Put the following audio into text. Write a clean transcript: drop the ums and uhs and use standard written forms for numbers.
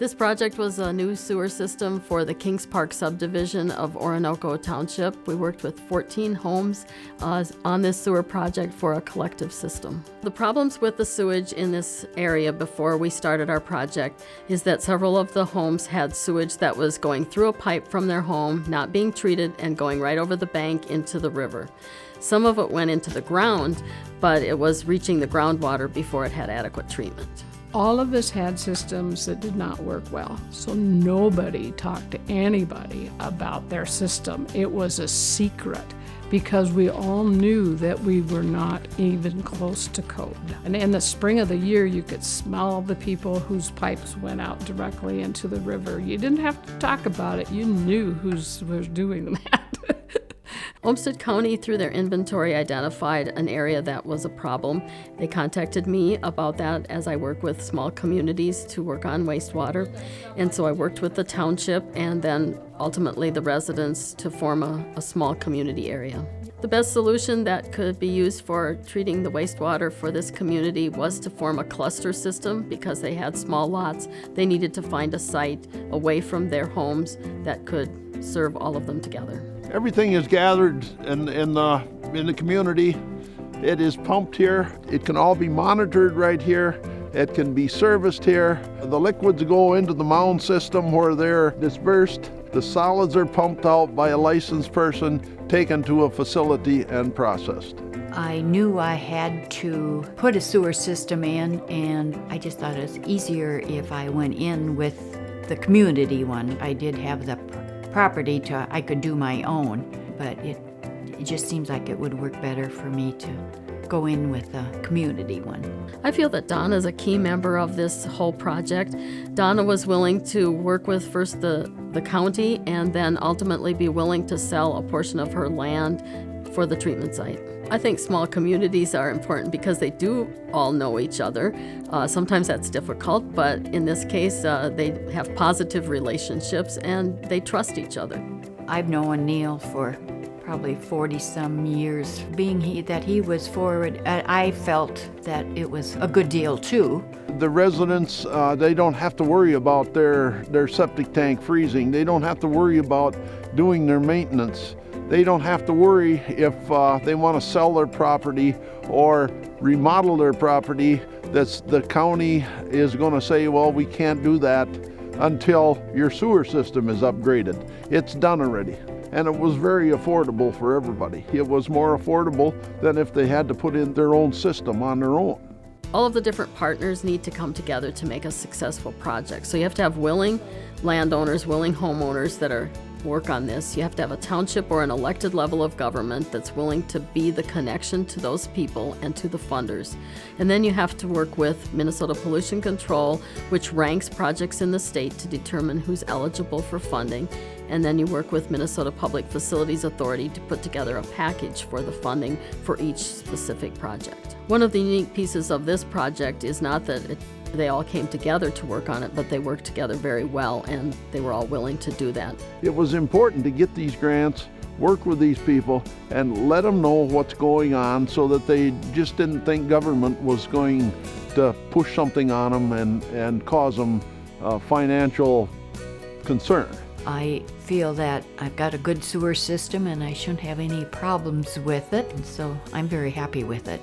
This project was a new sewer system for the Kings Park subdivision of Oronoco Township. We worked with 14 homes on this sewer project for a collective system. The problems with the sewage in this area before we started our project is that several of the homes had sewage that was going through a pipe from their home, not being treated, and going right over the bank into the river. Some of it went into the ground, but it was reaching the groundwater before it had adequate treatment. All of us had systems that did not work well, so nobody talked to anybody about their system. It was a secret because we all knew that we were not even close to code. And in the spring of the year, you could smell the people whose pipes went out directly into the river. You didn't have to talk about it. You knew who was doing that. Olmsted County, through their inventory, identified an area that was a problem. They contacted me about that as I work with small communities to work on wastewater. And so I worked with the township and then ultimately the residents to form a small community area. The best solution that could be used for treating the wastewater for this community was to form a cluster system because they had small lots. They needed to find a site away from their homes that could serve all of them together. Everything is gathered in the community. It is pumped here. It can all be monitored right here. It can be serviced here. The liquids go into the mound system where they're dispersed. The solids are pumped out by a licensed person, taken to a facility and processed. I knew I had to put a sewer system in, and I just thought it was easier if I went in with the community one. I did have the property I could do my own, but it just seems like it would work better for me to go in with a community one. I feel that Donna is a key member of this whole project. Donna was willing to work with first the county and then ultimately be willing to sell a portion of her land for the treatment site. I think small communities are important because they do all know each other. Sometimes that's difficult, but in this case, they have positive relationships and they trust each other. I've known Neil for probably 40-some years. Being that he was forward, I felt that it was a good deal too. The residents, they don't have to worry about their septic tank freezing. They don't have to worry about doing their maintenance. They don't have to worry if they want to sell their property or remodel their property. The county is going to say, well, we can't do that until your sewer system is upgraded. It's done already. And it was very affordable for everybody. It was more affordable than if they had to put in their own system on their own. All of the different partners need to come together to make a successful project. So you have to have willing landowners, willing homeowners that are work on this. You have to have a township or an elected level of government that's willing to be the connection to those people and to the funders. And then you have to work with Minnesota Pollution Control, which ranks projects in the state to determine who's eligible for funding. And then you work with Minnesota Public Facilities Authority to put together a package for the funding for each specific project. One of the unique pieces of this project is not that they all came together to work on it, but they worked together very well, and they were all willing to do that. It was important to get these grants, work with these people, and let them know what's going on so that they just didn't think government was going to push something on them and cause them financial concern. I feel that I've got a good sewer system and I shouldn't have any problems with it, and so I'm very happy with it.